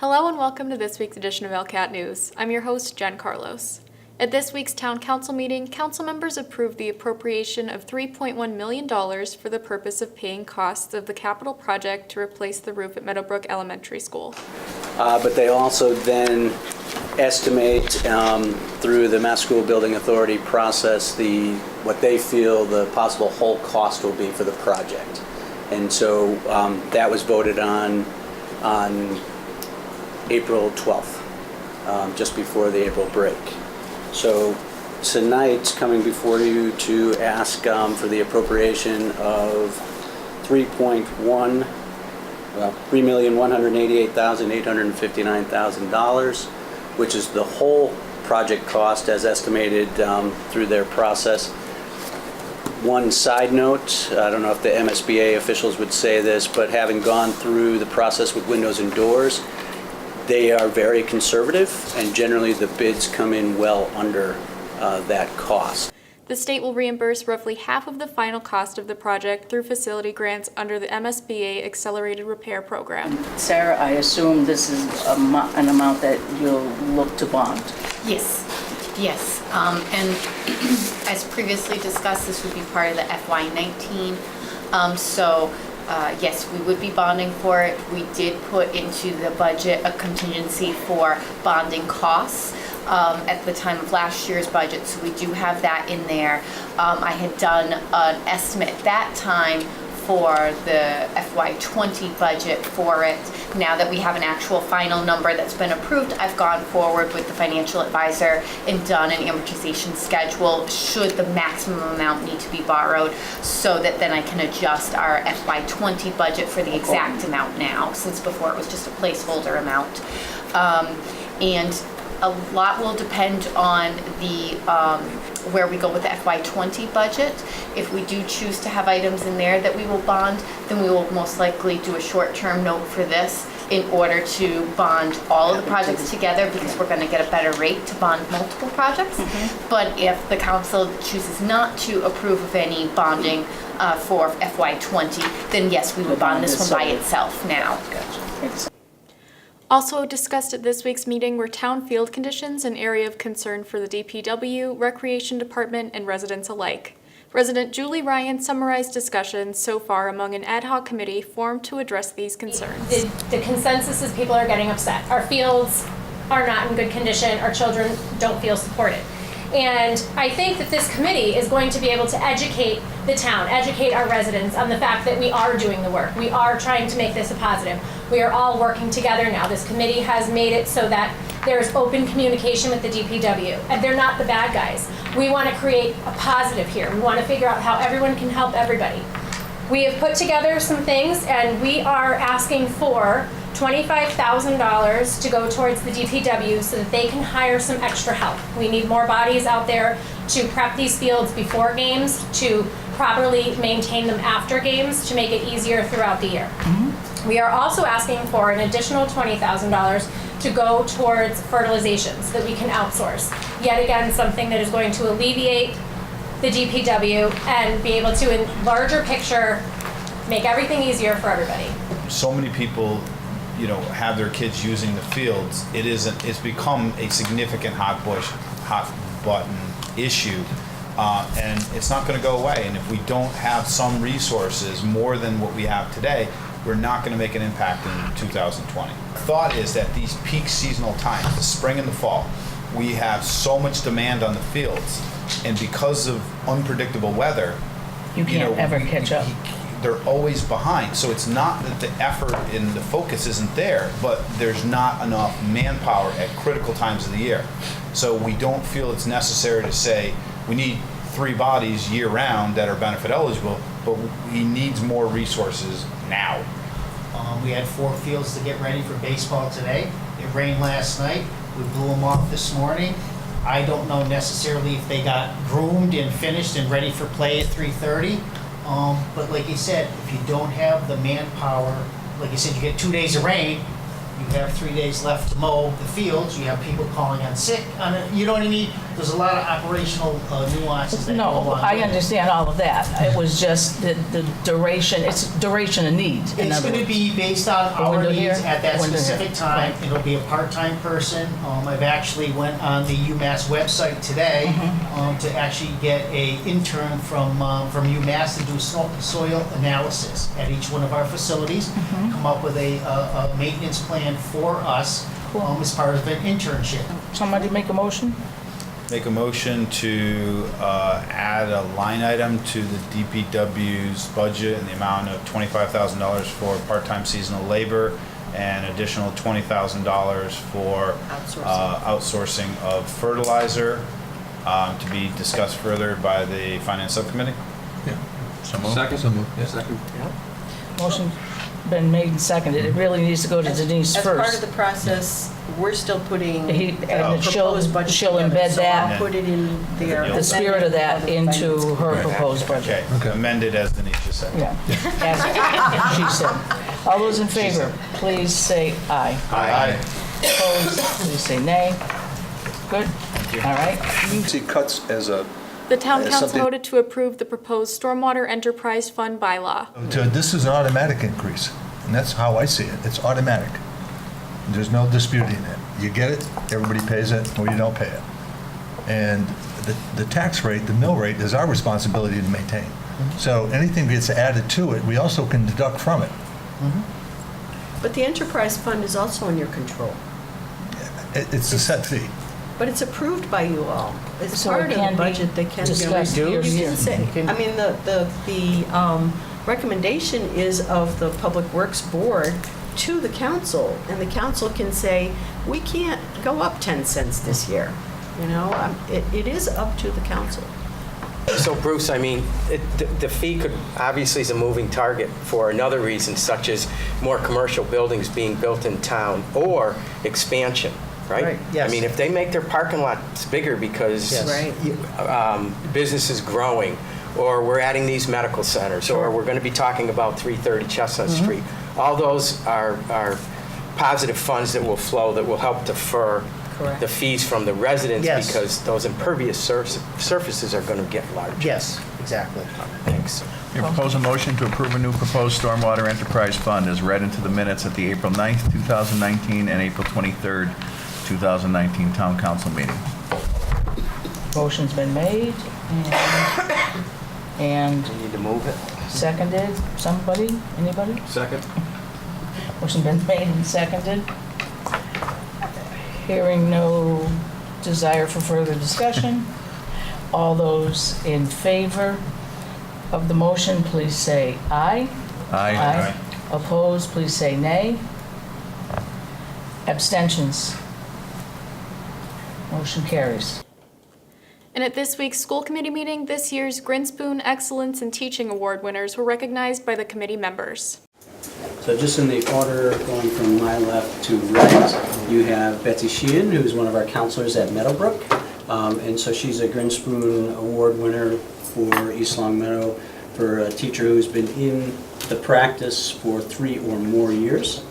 Hello and welcome to this week's edition of ELCAT News. I'm your host, Jen Carlos. At this week's Town Council meeting, council members approved the appropriation of $3.1 million for the purpose of paying costs of the capital project to replace the roof at Meadowbrook Elementary School. But they also then estimate through the Mass School Building Authority process what they feel the possible whole cost will be for the project. And so that was voted on April 12th, just before the April break. So tonight's coming before you to ask for the appropriation of $3,188,859,000, which is the whole project cost as estimated through their process. One side note, I don't know if the MSBA officials would say this, but having gone through the process with windows and doors, they are very conservative, and generally the bids come in well under that cost. The state will reimburse roughly half of the final cost of the project through facility grants under the MSBA Accelerated Repair Program. Sarah, I assume this is an amount that you'll look to bond? Yes. And as previously discussed, this would be part of the FY19. Yes, we would be bonding for it. We did put into the budget a contingency for bonding costs at the time of last year's budget, so we do have that in there. I had done an estimate at that time for the FY20 budget for it. Now that we have an actual final number that's been approved, I've gone forward with the financial advisor and done an amortization schedule should the maximum amount need to be borrowed, so that then I can adjust our FY20 budget for the exact amount now, since before it was just a placeholder amount. And a lot will depend on the where we go with the FY20 budget. If we do choose to have items in there that we will bond, then we will most likely do a short-term note for this in order to bond all of the projects together, because we're going to get a better rate to bond multiple projects. But if the council chooses not to approve of any bonding for FY20, then yes, we would bond this one by itself now. Gotcha. Also discussed at this week's meeting were town field conditions, an area of concern for the DPW, Recreation Department, and residents alike. Resident Julie Ryan summarized discussions so far among an ad hoc committee formed to address these concerns. The consensus is people are getting upset. Our fields are not in good condition. Our children don't feel supported. And I think that this committee is going to be able to educate the town, educate our residents on the fact that we are doing the work. We are trying to make this a positive. We are all working together now. This committee has made it so that there's open communication with the DPW, and they're not the bad guys. We want to create a positive here. We want to figure out how everyone can help everybody. We have put together some things, and we are asking for $25,000 to go towards the DPW so that they can hire some extra help. We need more bodies out there to prep these fields before games, to properly maintain them after games, to make it easier throughout the year. We are also asking for an additional $20,000 to go towards fertilizations that we can outsource. Yet again, something that is going to alleviate the DPW and be able to, in larger picture, make everything easier for everybody. So many people, have their kids using the fields. It's become a significant hot button issue, and it's not going to go away. And if we don't have some resources more than what we have today, we're not going to make an impact in 2020. The thought is that these peak seasonal times, the spring and the fall, we have so much demand on the fields, and because of unpredictable weather, You can't ever catch up. They're always behind. So it's not that the effort and the focus isn't there, but there's not enough manpower at critical times of the year. So we don't feel it's necessary to say we need 3 bodies year round that are benefit eligible, but he needs more resources now. We had 4 fields to get ready for baseball today. It rained last night. We blew them off this morning. I don't know necessarily if they got groomed and finished and ready for play at 3:30. But like you said, if you don't have the manpower, like you said, you get 2 days of rain, you have 3 days left to mow the fields, you have people calling on sick, you know what I mean? there's a lot of operational nuances that go No, along I with it. understand all of that. It was just the duration, it's duration of need, in It's other going to words. be based on A our window needs here, at that a window here. specific time. Right. It'll be a part-time person. I've actually went on the UMass website today Mm-hmm. to actually get a intern from UMass to do soil analysis at each one of our facilities, Mm-hmm. come up with a maintenance plan for us Cool. as part of an internship. Somebody make a motion? Make a motion to add a line item to the DPW's budget in the amount of $25,000 for part-time seasonal labor and additional $20,000 for outsourcing of fertilizer to be discussed further by the Finance Subcommittee. Second. Second. Motion been made and seconded. It really needs to go to Denise As part of first. the process, we're still putting He- and she'll- proposed budget she'll together, embed so that- I'll put it in there. The spirit of that into her proposed budget. Okay, amended as Denise just said. Yeah, as she said. All those in favor, please say aye. Aye. Opposed, please say nay. Good, all right. See cuts as a, The town As council something- voted to approve the proposed Stormwater Enterprise Fund bylaw. this is an automatic increase, and that's how I see it. It's automatic. There's no disputing it. You get it, everybody pays it, or you don't pay it. And the tax rate, the mill rate, is our responsibility to maintain. So anything gets added to it, we also can deduct from it. But the enterprise fund is also in your control, It's a set fee. but it's approved by you all. It's So part it of can the be budget that can be discussed reduced. year to You year. can say, I mean, the recommendation is of the Public Works Board to the council, and the council can say, we can't go up 10 cents this year. You know, it is up to the council. So Bruce, I mean, the fee could, obviously is a moving target for another reason, such as more commercial buildings being built in town or expansion, right? Right, yes. I mean, if they make their parking lots bigger because Yes. Right. business is growing, or we're adding these medical centers, or we're going to be talking about 330 Chestnut Street, all those are positive funds that will flow, that will help defer Correct. the fees from the residents, Yes. because those impervious surfaces are going to get larger. Yes, exactly. Thanks. You propose a motion to approve a new proposed stormwater enterprise fund as read into the minutes at the April 9th, 2019 and April 23rd, 2019 Town Council meeting. Motion's been made and You need to move it. seconded. Somebody, anybody? Second. Motion been made and seconded. Hearing no desire for further discussion. All those in favor of the motion, please say aye. Aye. Opposed, please say nay. Abstentions. Motion carries. And at this week's school committee meeting, this year's Grinspoon Excellence in Teaching Award winners were recognized by the committee members. So just in the order going from my left to right, you have Betsy Sheehan, who's one of our counselors at Meadowbrook. And so she's a Grinspoon Award winner for East Long Meadow for a teacher who's been in the practice for 3 or more years.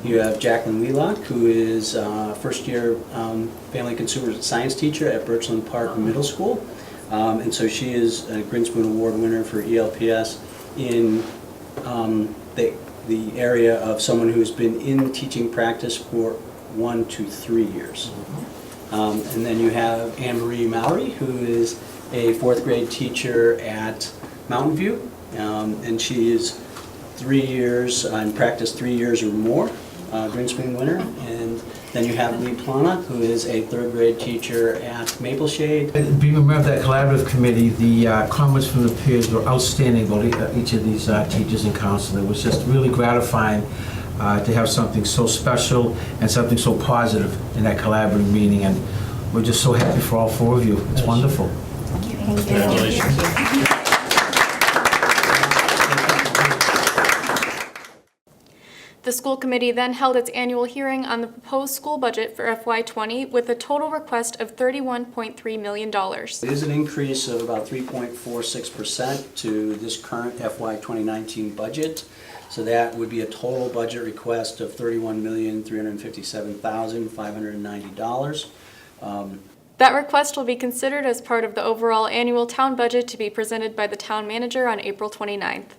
You have Jacqueline Wheelock, who is first-year family consumer science teacher at Birchland Park Middle School. And so she is a Grinspoon Award winner for ELPS in the area of someone who's been in teaching practice for 1 to 3 years. And then you have Anne Marie Mowry, who is a 4th grade teacher at Mountain View. And she is 3 years, in practice 3 years or more, Grinspoon winner. And then you have Lee Plana, who is a 3rd grade teacher at Mapleshade. Being a member of that collaborative committee, the comments from the peers were outstanding about each of these teachers and counselors. It was just really gratifying to have something so special and something so positive in that collaborative meeting, and we're just so happy for all 4 of you. It's wonderful. Congratulations. The school committee then held its annual hearing on the proposed school budget for FY20 with a total request of $31.3 million. It is an increase of about 3.46% to this current FY 2019 budget. So that would be a total budget request of $31,357,590. That request will be considered as part of the overall annual town budget to be presented by the town manager on April 29th.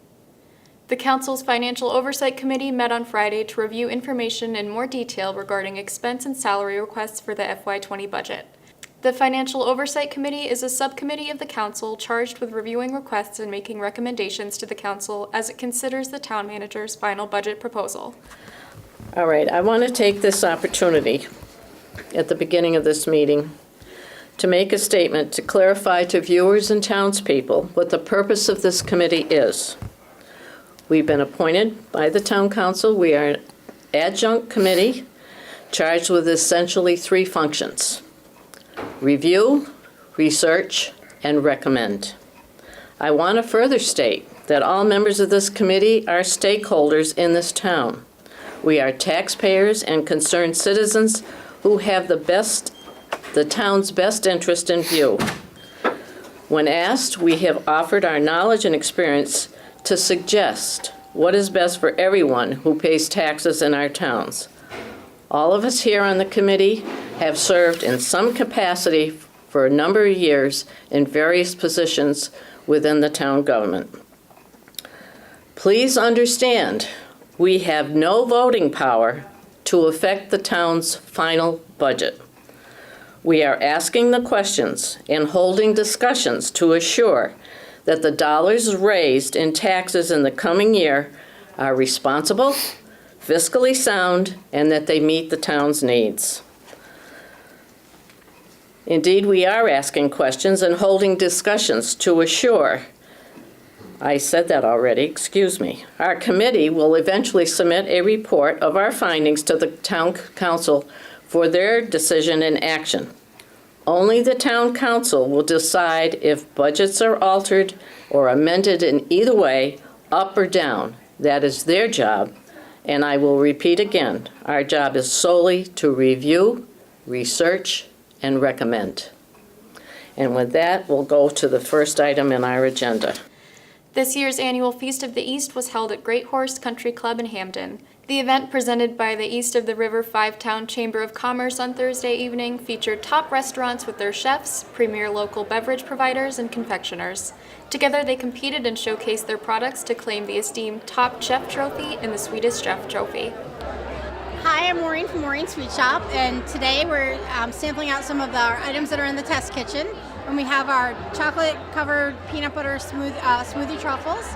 The council's Financial Oversight Committee met on Friday to review information in more detail regarding expense and salary requests for the FY20 budget. The Financial Oversight Committee is a subcommittee of the council charged with reviewing requests and making recommendations to the council as it considers the town manager's final budget proposal. All right, I want to take this opportunity at the beginning of this meeting to make a statement to clarify to viewers and townspeople what the purpose of this committee is. We've been appointed by the town council. We are an adjunct committee charged with essentially three functions: review, research, and recommend. I want to further state that all members of this committee are stakeholders in this town. We are taxpayers and concerned citizens who have the town's best interest in view. When asked, we have offered our knowledge and experience to suggest what is best for everyone who pays taxes in our towns. All of us here on the committee have served in some capacity for a number of years in various positions within the town government. Please understand, we have no voting power to affect the town's final budget. We are asking the questions and holding discussions to assure that the dollars raised in taxes in the coming year are responsible, fiscally sound, and that they meet the town's needs. Indeed, we are asking questions and holding discussions to assure, I said that already, excuse me. Our committee will eventually submit a report of our findings to the town council for their decision and action. Only the town council will decide if budgets are altered or amended in either way, up or down. That is their job. And I will repeat again, our job is solely to review, research, and recommend. And with that, we'll go to the first item in our agenda. This year's annual Feast of the East was held at Great Horse Country Club in Hamden. The event, presented by the East of the River Five-Town Chamber of Commerce on Thursday evening, featured top restaurants with their chefs, premier local beverage providers, and confectioners. Together, they competed and showcased their products to claim the esteemed Top Chef Trophy and the Sweetest Chef Trophy. Hi, I'm Maureen from Maureen Sweet Shop, and today we're sampling out some of our items that are in the test kitchen. And we have our chocolate-covered peanut butter smoothie truffles.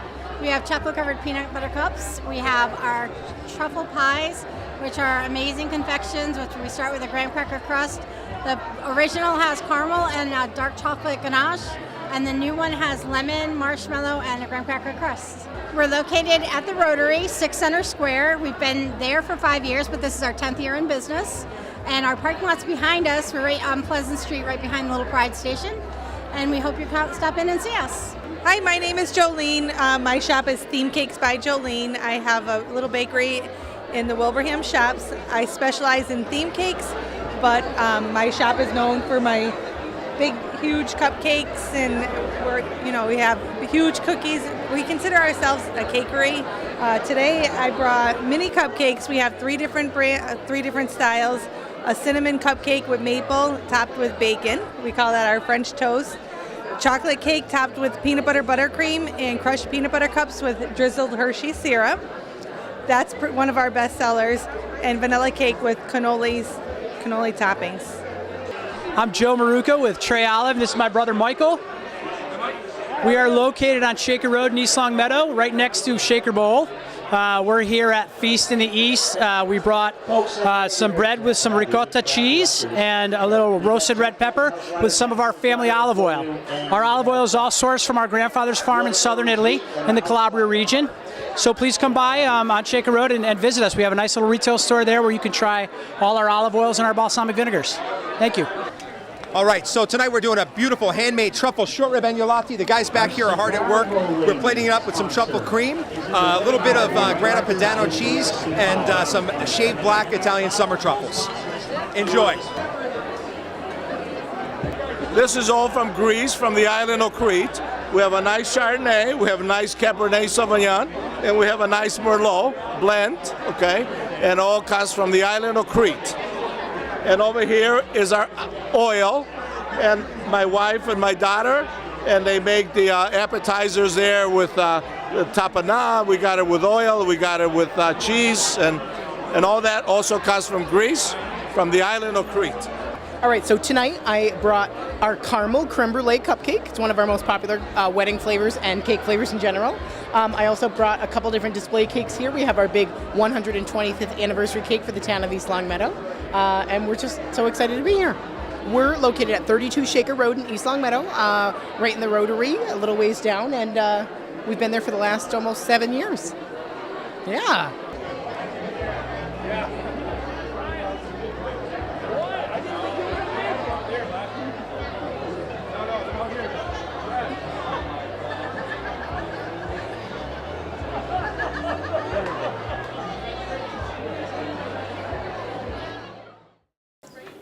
We have chocolate-covered peanut butter cups. We have our truffle pies, which are amazing confections, which we start with a graham cracker crust. The original has caramel and dark chocolate ganache, and the new one has lemon, marshmallow, and a graham cracker crust. We're located at the Rotary, 6 Center Square. We've been there for 5 years, but this is our 10th year in business. And our parking lot's behind us. We're right on Pleasant Street, right behind the Little Pride Station. And we hope you stop in and see us. Hi, my name is Jolene. My shop is Theme Cakes by Jolene. I have a little bakery in the Wilbraham shops. I specialize in theme cakes, but my shop is known for my big, huge cupcakes, and we have huge cookies. We consider ourselves a cakery. Today, I brought mini cupcakes. We have three different styles. A cinnamon cupcake with maple topped with bacon. We call that our French toast. Chocolate cake topped with peanut butter buttercream and crushed peanut butter cups with drizzled Hershey syrup. That's one of our best sellers. And vanilla cake with cannoli toppings. I'm Joe Maruca with Trey Olive. This is my brother Michael. We are located on Shaker Road in East Long Meadow, right next to Shaker Bowl. We're here at Feast in the East. We brought some bread with some ricotta cheese and a little roasted red pepper with some of our family olive oil. Our olive oil is all sourced from our grandfather's farm in southern Italy in the Calabria region. So please come by on Shaker Road and visit us. We have a nice little retail store there where you can try all our olive oils and our balsamic vinegars. Thank you. All right, so tonight we're doing a beautiful handmade truffle short rib agnolotti. The guys back here are hard at work. We're plating it up with some truffle cream, a little bit of Grana Padano cheese, and some shaved black Italian summer truffles. Enjoy. This is all from Greece, from the island of Crete. We have a nice Chardonnay, we have a nice Cabernet Sauvignon, and we have a nice Merlot blend, okay? And all comes from the island of Crete. And over here is our oil, and my wife and my daughter, and they make the appetizers there with the tapenade. We got it with oil, we got it with cheese, and all that also comes from Greece, from the island of Crete. All right, so tonight I brought our caramel creme brulee cupcake. It's one of our most popular wedding flavors and cake flavors in general. I also brought a couple different display cakes here. We have our big 125th anniversary cake for the town of East Long Meadow, and we're just so excited to be here. We're located at 32 Shaker Road in East Long Meadow, right in the Rotary, a little ways down, and we've been there for the last almost 7 years. Yeah.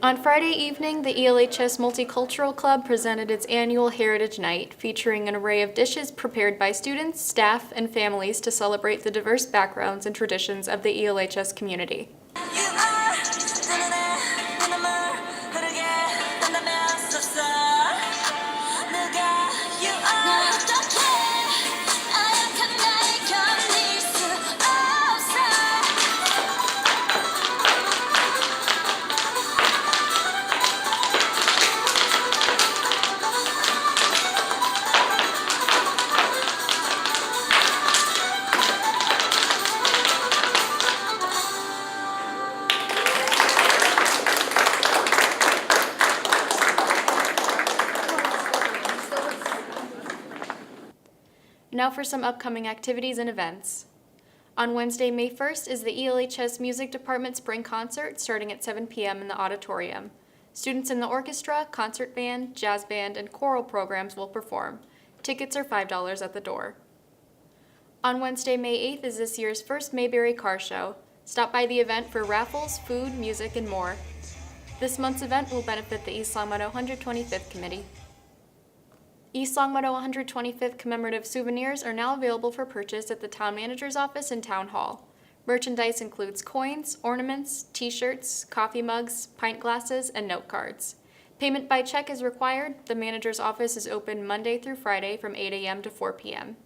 On Friday evening, the ELHS Multicultural Club presented its annual Heritage Night, featuring an array of dishes prepared by students, staff, and families to celebrate the diverse backgrounds and traditions of the ELHS community. Now for some upcoming activities and events. On Wednesday, May 1st is the ELHS Music Department Spring Concert starting at 7 p.m. in the auditorium. Students in the orchestra, concert band, jazz band, and choral programs will perform. Tickets are $5 at the door. On Wednesday, May 8th is this year's first Mayberry Car Show. Stop by the event for raffles, food, music, and more. This month's event will benefit the East Long Meadow 125th Committee. East Long Meadow 125th commemorative souvenirs are now available for purchase at the Town Manager's office and Town Hall. Merchandise includes coins, ornaments, t-shirts, coffee mugs, pint glasses, and note cards. Payment by check is required. The Manager's office is open Monday through Friday from 8 a.m. to 4 p.m.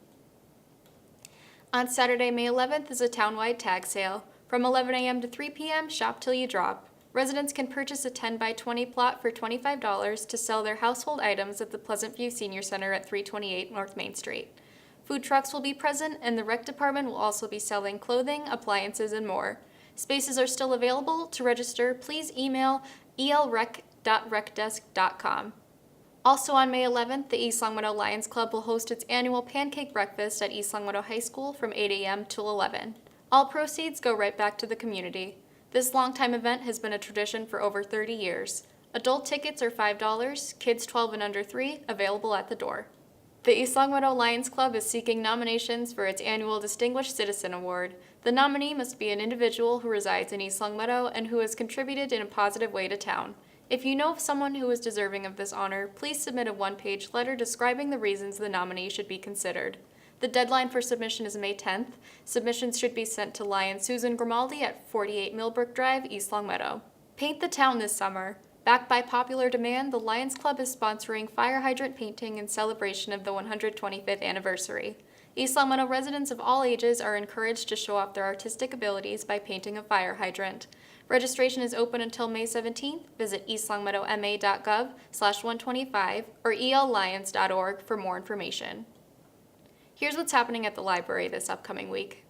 On Saturday, May 11th is a townwide tag sale. From 11 a.m. to 3 p.m., shop till you drop. Residents can purchase a 10 by 20 plot for $25 to sell their household items at the Pleasant View Senior Center at 328 North Main Street. Food trucks will be present, and the rec department will also be selling clothing, appliances, and more. Spaces are still available. To register, please email elrec.recdesk.com. Also on May 11th, the East Long Meadow Lions Club will host its annual pancake breakfast at East Long Meadow High School from 8 a.m. till 11. All proceeds go right back to the community. This longtime event has been a tradition for over 30 years. Adult tickets are $5, kids 12 and under 3, available at the door. The East Long Meadow Lions Club is seeking nominations for its annual Distinguished Citizen Award. The nominee must be an individual who resides in East Long Meadow and who has contributed in a positive way to town. If you know of someone who is deserving of this honor, please submit a one-page letter describing the reasons the nominee should be considered. The deadline for submission is May 10th. Submissions should be sent to Lion Susan Grimaldi at 48 Millbrook Drive, East Long Meadow. Paint the town this summer. Backed by popular demand, the Lions Club is sponsoring fire hydrant painting in celebration of the 125th anniversary. East Long Meadow residents of all ages are encouraged to show off their artistic abilities by painting a fire hydrant. Registration is open until May 17th. Visit eastlongmeadowma.gov/125 or ellions.org for more information. Here's what's happening at the library this upcoming week.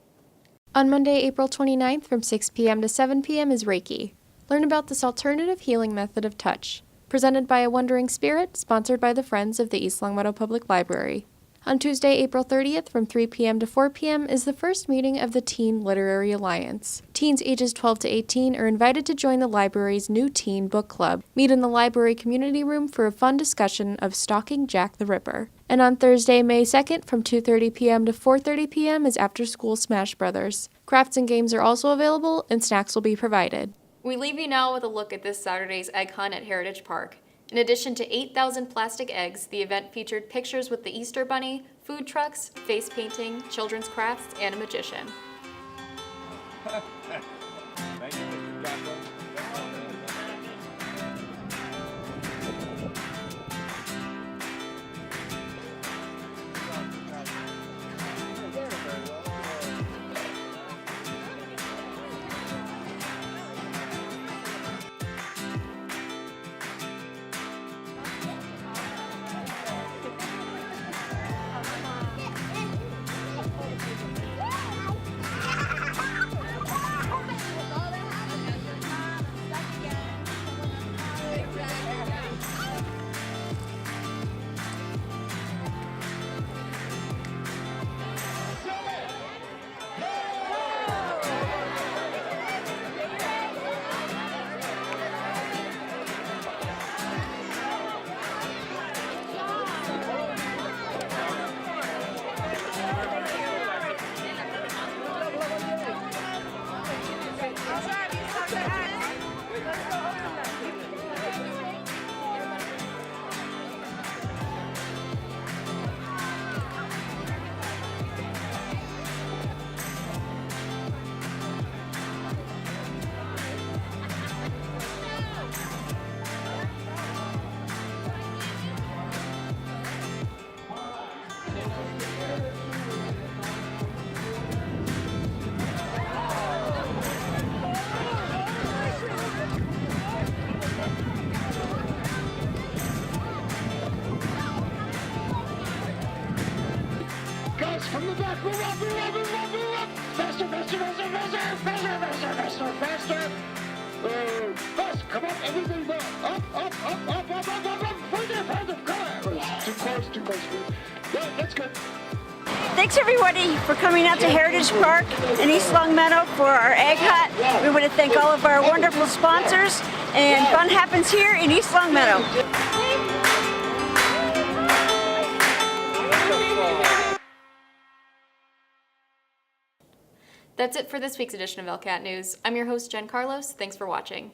On Monday, April 29th from 6 p.m. to 7 p.m. is Reiki. Learn about this alternative healing method of touch. Presented by a Wandering Spirit, sponsored by the Friends of the East Long Meadow Public Library. On Tuesday, April 30th from 3 p.m. to 4 p.m. is the first meeting of the Teen Literary Alliance. Teens ages 12 to 18 are invited to join the library's new teen book club. Meet in the library community room for a fun discussion of Stalking Jack the Ripper. And on Thursday, May 2nd from 2:30 p.m. to 4:30 p.m. is After School Smash Brothers. Crafts and games are also available, and snacks will be provided. We leave you now with a look at this Saturday's egg hunt at Heritage Park. In addition to 8,000 plastic eggs, the event featured pictures with the Easter Bunny, food trucks, face painting, children's crafts, and a magician. Thank you, Mr. Captain. Yes, from the back. Move up, move up, move up, move up. Faster, faster, faster, faster, faster, faster, faster, faster. Fast, come on, everything go. Up, up, up, up, up, up, up, up. Right there, come on. Too close, too close. Yeah, that's good. Thanks everybody for coming out to Heritage Park in East Long Meadow for our Egg Hunt. We want to thank all of our wonderful sponsors, and fun happens here in East Long Meadow. That's it for this week's edition of ELCAT News. I'm your host, Jen Carlos. Thanks for watching.